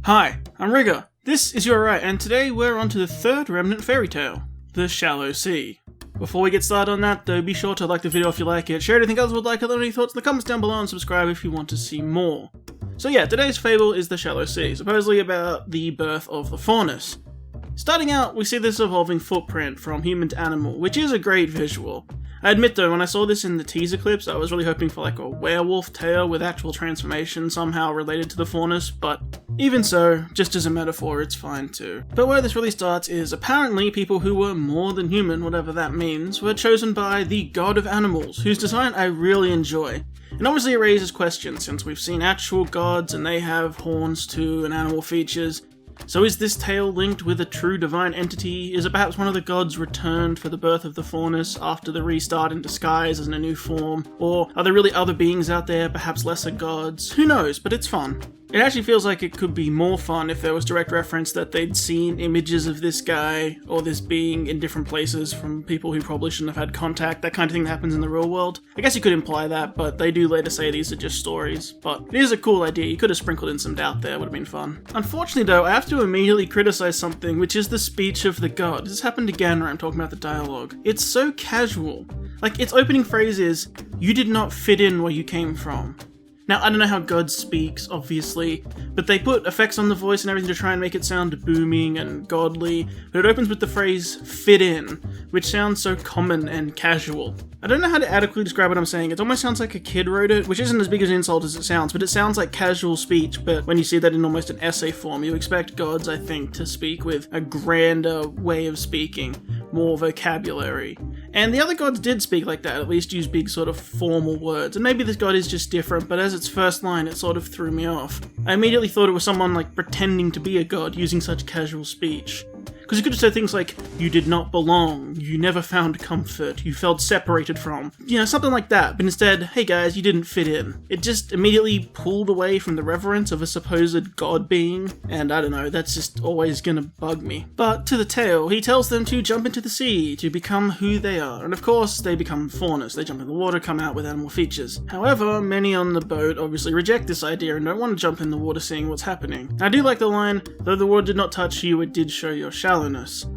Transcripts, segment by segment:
Hi, I'm Rigger. This is your right, and today we're on to the third remnant fairy tale, The Shallow Sea. Before we get started on that, though, be sure to like the video if you like it, share anything else you would like, and let any thoughts in the comments down below, and subscribe if you want to see more. So yeah, today's fable is The Shallow Sea, supposedly about the birth of the Faunus. Starting out, we see this evolving footprint from human to animal, which is a great visual. I admit though, when I saw this in the teaser clips, I was really hoping for like a werewolf tale with actual transformation somehow related to the Faunus, but even so, just as a metaphor, it's fine too. But where this really starts is apparently people who were more than human, whatever that means, were chosen by the god of animals, whose design I really enjoy. And obviously it raises questions, since we've seen actual gods and they have horns too and animal features. So is this tale linked with a true divine entity? Is it perhaps one of the gods returned for the birth of the Faunus after the restart in disguise as in a new form? Or are there really other beings out there, perhaps lesser gods? Who knows, but it's fun. It actually feels like it could be more fun if there was direct reference that they'd seen images of this guy or this being in different places from people who probably shouldn't have had contact, that kind of thing that happens in the real world. I guess you could imply that, but they do later say these are just stories. But it is a cool idea, you could have sprinkled in some doubt there, would have been fun. Unfortunately though, I have to immediately criticize something, which is the speech of the god. This happened again where I'm talking about the dialogue. It's so casual. Like, its opening phrase is, "You did not fit in where you came from." Now, I don't know how God speaks, obviously, but they put effects on the voice and everything to try and make it sound booming and godly, but it opens with the phrase, "fit in," which sounds so common and casual. I don't know how to adequately describe what I'm saying. It almost sounds like a kid wrote it, which isn't as big an insult as it sounds, but it sounds like casual speech, but when you see that in almost an essay form, you expect gods, I think, to speak with a grander way of speaking, more vocabulary. And the other gods did speak like that, at least use big sort of formal words, and maybe this god is just different, but as its first line, it sort of threw me off. I immediately thought it was someone like pretending to be a god using such casual speech. Because you could have said things like, "You did not belong," "You never found comfort," "You felt separated from," you know, something like that, but instead, "Hey guys, you didn't fit in." It just immediately pulled away from the reverence of a supposed god being, and I don't know, that's just always gonna bug me. But to the tale, he tells them to jump into the sea, to become who they are, and of course, they become Faunus. They jump in the water, come out with animal features. However, many on the boat obviously reject this idea and don't want to jump in the water seeing what's happening. I do like the line, "Though the water did not touch you, it did show your shallowness."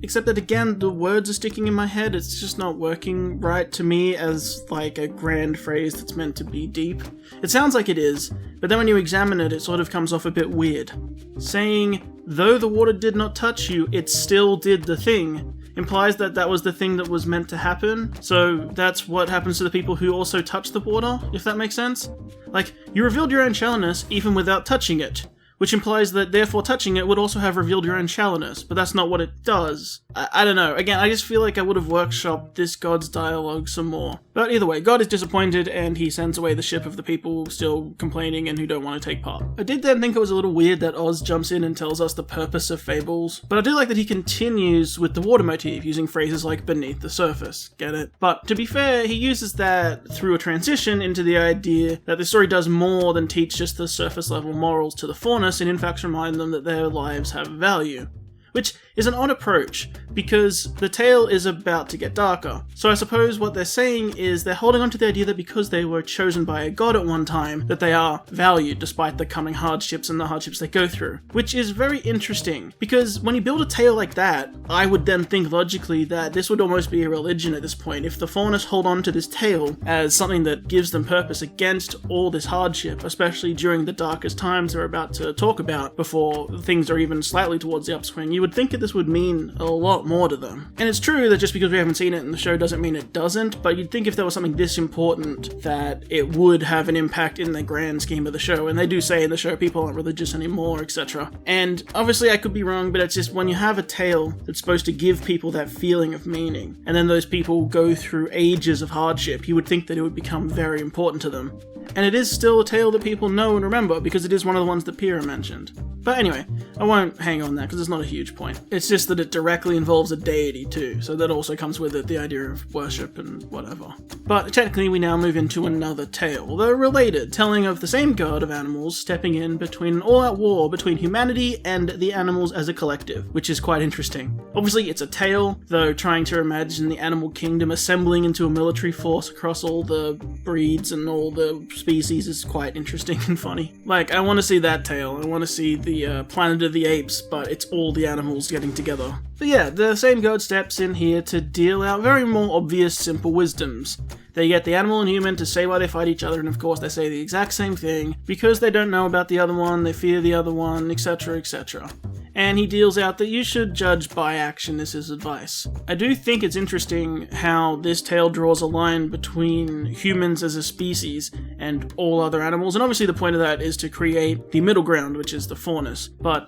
Except that again, the words are sticking in my head, it's just not working right to me as like a grand phrase that's meant to be deep. It sounds like it is, but then when you examine it, it sort of comes off a bit weird. Saying, "Though the water did not touch you, it still did the thing," implies that that was the thing that was meant to happen, so that's what happens to the people who also touch the water, if that makes sense? Like, you revealed your own shallowness even without touching it, which implies that therefore touching it would also have revealed your own shallowness, but that's not what it does. I don't know, again, I just feel like I would have workshopped this god's dialogue some more. But either way, God is disappointed and he sends away the ship of the people still complaining and who don't want to take part. I did then think it was a little weird that Oz jumps in and tells us the purpose of fables, but I do like that he continues with the water motif using phrases like "beneath the surface," get it? But to be fair, he uses that through a transition into the idea that the story does more than teach just the surface level morals to the Faunus and in fact remind them that their lives have value. Which is an odd approach, because the tale is about to get darker. So I suppose what they're saying is they're holding on to the idea that because they were chosen by a god at one time, that they are valued despite the coming hardships and the hardships they go through. Which is very interesting, because when you build a tale like that, I would then think logically that this would almost be a religion at this point. If the Faunus hold on to this tale as something that gives them purpose against all this hardship, especially during the darkest times they're about to talk about, before things are even slightly towards the upswing, you would think that this would mean a lot more to them. And it's true that just because we haven't seen it in the show doesn't mean it doesn't, but you'd think if there was something this important that it would have an impact in the grand scheme of the show, and they do say in the show people aren't religious anymore, etc. And obviously I could be wrong, but it's just when you have a tale that's supposed to give people that feeling of meaning, and then those people go through ages of hardship, you would think that it would become very important to them. And it is still a tale that people know and remember because it is one of the ones that Pyrrha mentioned. But anyway, I won't hang on that because it's not a huge point. It's just that it directly involves a deity too, so that also comes with it the idea of worship and whatever. But technically we now move into another tale, though related, telling of the same god of animals stepping in between an all-out war between humanity and the animals as a collective, which is quite interesting. Obviously it's a tale, though trying to imagine the animal kingdom assembling into a military force across all the breeds and all the species is quite interesting and funny. Like, I want to see that tale. I want to see the the Planet of the Apes, but it's all the animals getting together. But yeah, the same god steps in here to deal out very more obvious, simple wisdoms. They get the animal and human to say why they fight each other, and of course they say the exact same thing, because they don't know about the other one, they fear the other one, etc, etc. And he deals out that you should judge by action is his advice. I do think it's interesting how this tale draws a line between humans as a species and all other animals, and obviously the point of that is to create the middle ground, which is the Faunus. But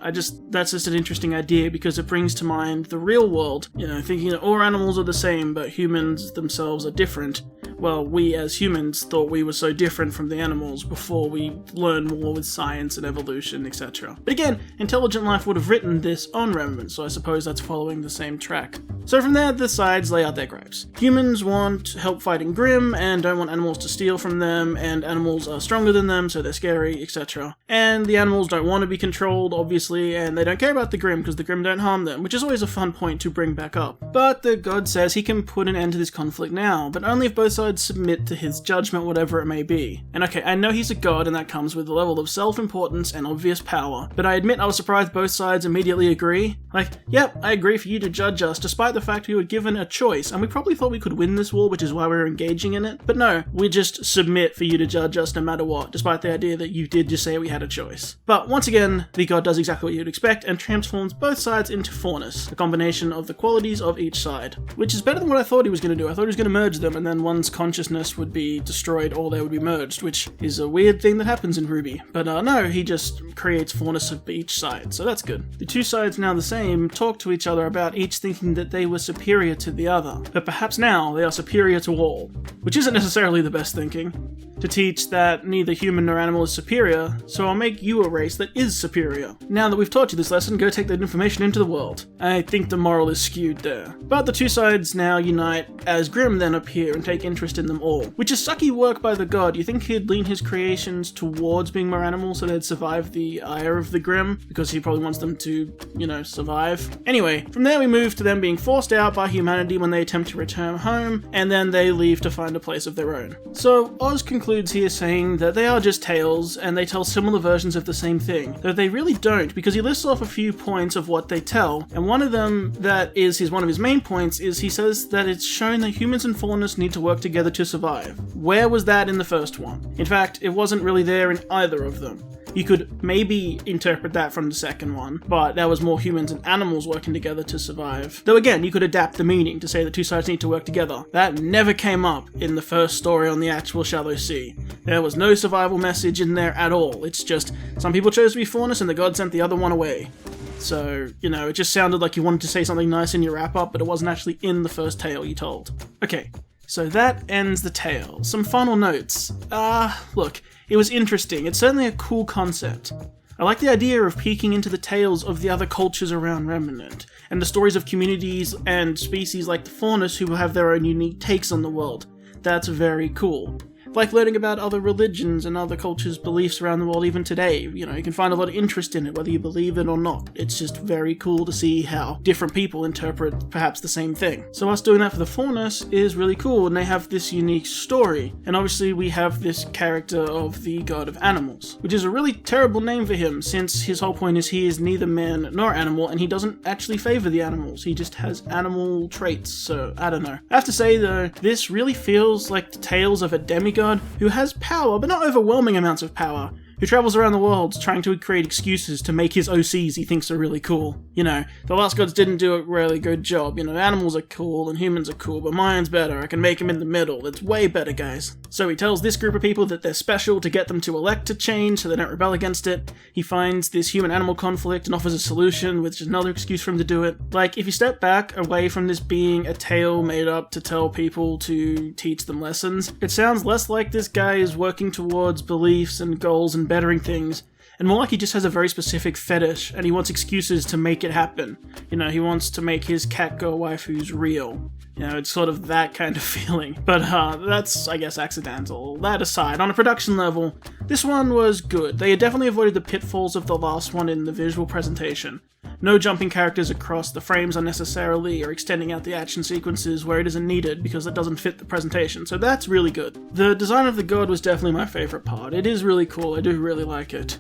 that's just an interesting idea because it brings to mind the real world, thinking that all animals are the same but humans themselves are different. Well, we as humans thought we were so different from the animals before we learned more with science and evolution, etc. But again, intelligent life would have written this on Remnant, so I suppose that's following the same track. So from there, the sides lay out their gripes. Humans want help fighting Grimm and don't want animals to steal from them, and animals are stronger than them, so they're scary, etc. And the animals don't want to be controlled, obviously, and they don't care about the Grimm because the Grimm don't harm them, which is always a fun point to bring back up. But the god says he can put an end to this conflict now, but only if both sides submit to his judgment, whatever it may be. And okay, I know he's a god and that comes with a level of self-importance and obvious power, but I admit I was surprised both sides immediately agree. Like, yep, I agree for you to judge us, despite the fact we were given a choice, and we probably thought we could win this war, which is why we were engaging in it. But no, we just submit for you to judge us no matter what, despite the idea that you did just say we had a choice. But once again, the god does exactly what you'd expect and transforms both sides into Faunus, a combination of the qualities of each side, which is better than what I thought he was going to do. I thought he was going to merge them and then one's consciousness would be destroyed or they would be merged, which is a weird thing that happens in RWBY. But no, he just creates Faunus of each side, so that's good. The two sides, now the same, talk to each other about each thinking that they were superior to the other, but perhaps now they are superior to all, which isn't necessarily the best thinking. To teach that neither human nor animal is superior, so I'll make you a race that is superior. Now that we've taught you this lesson, go take that information into the world. I think the moral is skewed there. But the two sides now unite as Grimm then appear and take interest in them all, which is sucky work by the god. You think he'd lean his creations towards being more animal so they'd survive the ire of the Grimm, because he probably wants them to, survive. Anyway, from there we move to them being forced out by humanity when they attempt to return home, and then they leave to find a place of their own. So Oz concludes here saying that they are just tales, and they tell similar versions of the same thing, though they really don't, because he lists off a few points of what they tell, and one of them that is one of his main points is he says that it's shown that humans and Faunus need to work together to survive. Where was that in the first one? In fact, it wasn't really there in either of them. You could maybe interpret that from the second one, but there was more humans and animals working together to survive. Though again, you could adapt the meaning to say the two sides need to work together. That never came up in the first story on the actual Shallow Sea. There was no survival message in there at all. It's just, some people chose to be Faunus and the god sent the other one away. So, it just sounded like you wanted to say something nice in your wrap-up, but it wasn't actually in the first tale you told. Okay, so that ends the tale. Some final notes. Look, it was interesting. It's certainly a cool concept. I like the idea of peeking into the tales of the other cultures around Remnant, and the stories of communities and species like the Faunus who have their own unique takes on the world. That's very cool. Like learning about other religions and other cultures' beliefs around the world even today. You can find a lot of interest in it, whether you believe it or not. It's just very cool to see how different people interpret perhaps the same thing. So us doing that for the Faunus is really cool, and they have this unique story. And obviously we have this character of the god of animals, which is a really terrible name for him, since his whole point is he is neither man nor animal, and he doesn't actually favor the animals. He just has animal traits, so I don't know. I have to say though, this really feels like the tales of a demigod who has power, but not overwhelming amounts of power, who travels around the world trying to create excuses to make his OCs he thinks are really cool. The last gods didn't do a really good job. Animals are cool and humans are cool, but mine's better. I can make them in the middle. It's way better, guys. So he tells this group of people that they're special to get them to elect to change so they don't rebel against it. He finds this human-animal conflict and offers a solution, which is another excuse for him to do it. Like, if you step back away from this being a tale made up to tell people to teach them lessons, it sounds less like this guy is working towards beliefs and goals and bettering things, and more like he just has a very specific fetish, and he wants excuses to make it happen. He wants to make his catgirl waifus real. It's sort of that kind of feeling. But that's, I guess, accidental. That aside, on a production level, this one was good. They had definitely avoided the pitfalls of the last one in the visual presentation. No jumping characters across the frames unnecessarily, or extending out the action sequences where it isn't needed because it doesn't fit the presentation, so that's really good. The design of the god was definitely my favourite part. It is really cool, I do really like it.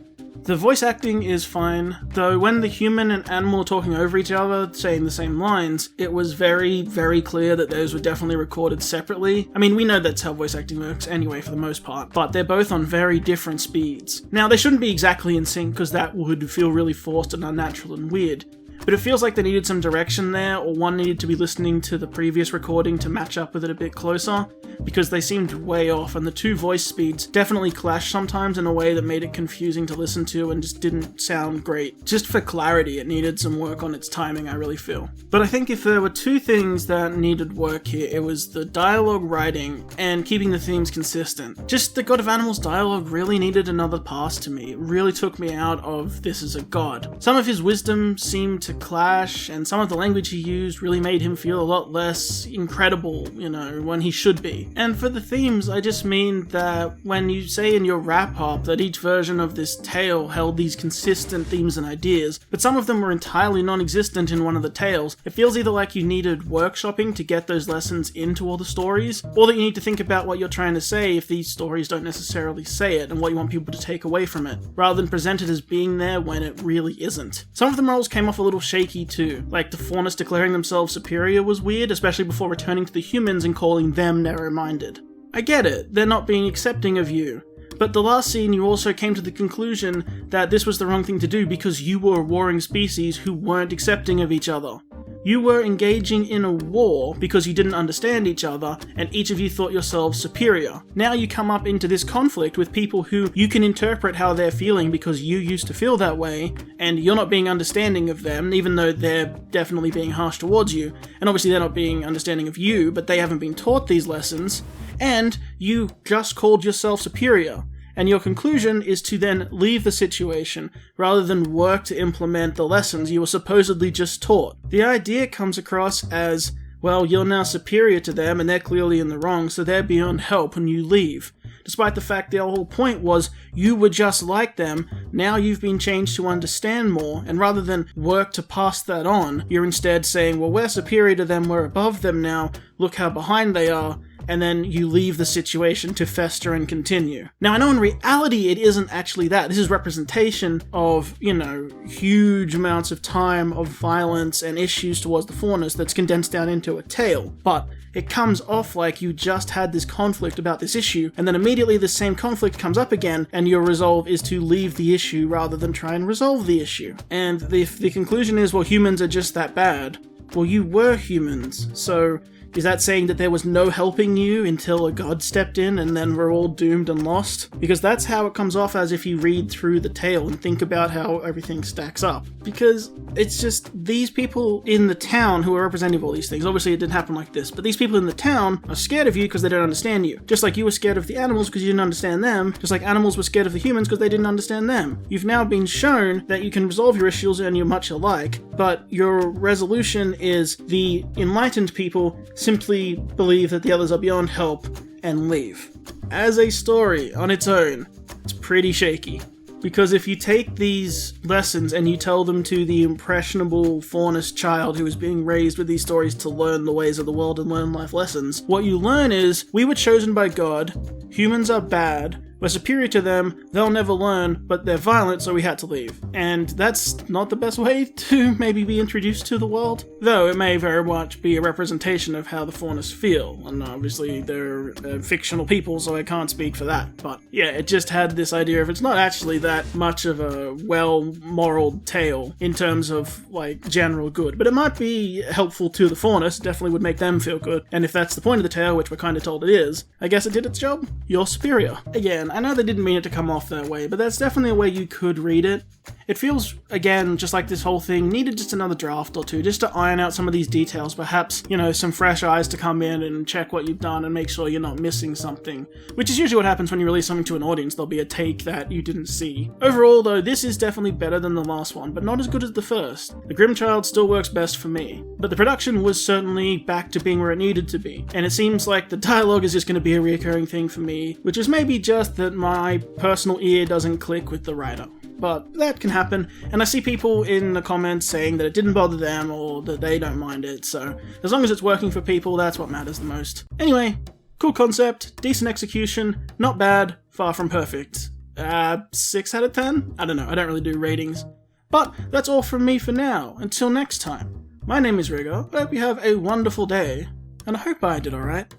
The voice acting is fine, though when the human and animal are talking over each other, saying the same lines, it was very, very clear that those were definitely recorded separately. I mean, we know that's how voice acting works anyway for the most part, but they're both on very different speeds. Now, they shouldn't be exactly in sync because that would feel really forced and unnatural and weird, but it feels like they needed some direction there, or one needed to be listening to the previous recording to match up with it a bit closer, because they seemed way off, and the two voice speeds definitely clashed sometimes in a way that made it confusing to listen to and just didn't sound great. Just for clarity, it needed some work on its timing, I really feel. But I think if there were two things that needed work here, it was the dialogue writing and keeping the themes consistent. Just the God of Animals dialogue really needed another pass to me. It really took me out of this is a god. Some of his wisdom seemed to clash, and some of the language he used really made him feel a lot less incredible, when he should be. And for the themes, I just mean that when you say in your wrap-up that each version of this tale held these consistent themes and ideas, but some of them were entirely non-existent in one of the tales, it feels either like you needed workshopping to get those lessons into all the stories, or that you need to think about what you're trying to say if these stories don't necessarily say it and what you want people to take away from it, rather than present it as being there when it really isn't. Some of the morals came off a little shaky too, like the Faunus declaring themselves superior was weird, especially before returning to the humans and calling them narrow-minded. I get it, they're not being accepting of you, but the last scene you also came to the conclusion that this was the wrong thing to do because you were a warring species who weren't accepting of each other. You were engaging in a war because you didn't understand each other, and each of you thought yourselves superior. Now you come up into this conflict with people who you can interpret how they're feeling because you used to feel that way, and you're not being understanding of them, even though they're definitely being harsh towards you, and obviously they're not being understanding of you, but they haven't been taught these lessons, and you just called yourself superior. And your conclusion is to then leave the situation, rather than work to implement the lessons you were supposedly just taught. The idea comes across as, well, you're now superior to them and they're clearly in the wrong, so they're beyond help when you leave. Despite the fact the whole point was, you were just like them, now you've been changed to understand more, and rather than work to pass that on, you're instead saying, well, we're superior to them, we're above them now, look how behind they are, and then you leave the situation to fester and continue. Now, I know in reality it isn't actually that. This is representation of, huge amounts of time of violence and issues towards the Faunus that's condensed down into a tale. But it comes off like you just had this conflict about this issue, and then immediately the same conflict comes up again, and your resolve is to leave the issue rather than try and resolve the issue. And the conclusion is, well, humans are just that bad. Well, you were humans, so is that saying that there was no helping you until a god stepped in and then we're all doomed and lost? Because that's how it comes off as if you read through the tale and think about how everything stacks up. Because it's just these people in the town who are representing all these things. Obviously it didn't happen like this, but these people in the town are scared of you because they don't understand you. Just like you were scared of the animals because you didn't understand them, just like animals were scared of the humans because they didn't understand them. You've now been shown that you can resolve your issues and you're much alike, but your resolution is the enlightened people simply believe that the others are beyond help and leave. As a story on its own, it's pretty shaky. Because if you take these lessons and you tell them to the impressionable Faunus child who is being raised with these stories to learn the ways of the world and learn life lessons, what you learn is, we were chosen by God, humans are bad, we're superior to them, they'll never learn, but they're violent, so we had to leave. And that's not the best way to maybe be introduced to the world, though it may very much be a representation of how the Faunus feel, and obviously they're fictional people, so I can't speak for that. But yeah, it just had this idea of it's not actually that much of a well-moraled tale in terms of, general good, but it might be helpful to the Faunus, definitely would make them feel good, and if that's the point of the tale, which we're kind of told it is, I guess it did its job. You're superior. Again, I know they didn't mean it to come off that way, but that's definitely a way you could read it. It feels, again, just like this whole thing needed just another draft or two, just to iron out some of these details, perhaps, some fresh eyes to come in and check what you've done and make sure you're not missing something, which is usually what happens when you release something to an audience. There'll be a take that you didn't see. Overall, though, this is definitely better than the last one, but not as good as the first. The Grimchild still works best for me, but the production was certainly back to being where it needed to be, and it seems like the dialogue is just going to be a reoccurring thing for me, which is maybe just that my personal ear doesn't click with the writer. But that can happen, and I see people in the comments saying that it didn't bother them or that they don't mind it, so as long as it's working for people, that's what matters the most. Anyway, cool concept, decent execution, not bad, far from perfect. 6 out of 10? I don't know, I don't really do ratings. But that's all from me for now. Until next time, my name is Rigger, I hope you have a wonderful day, and I hope I did alright.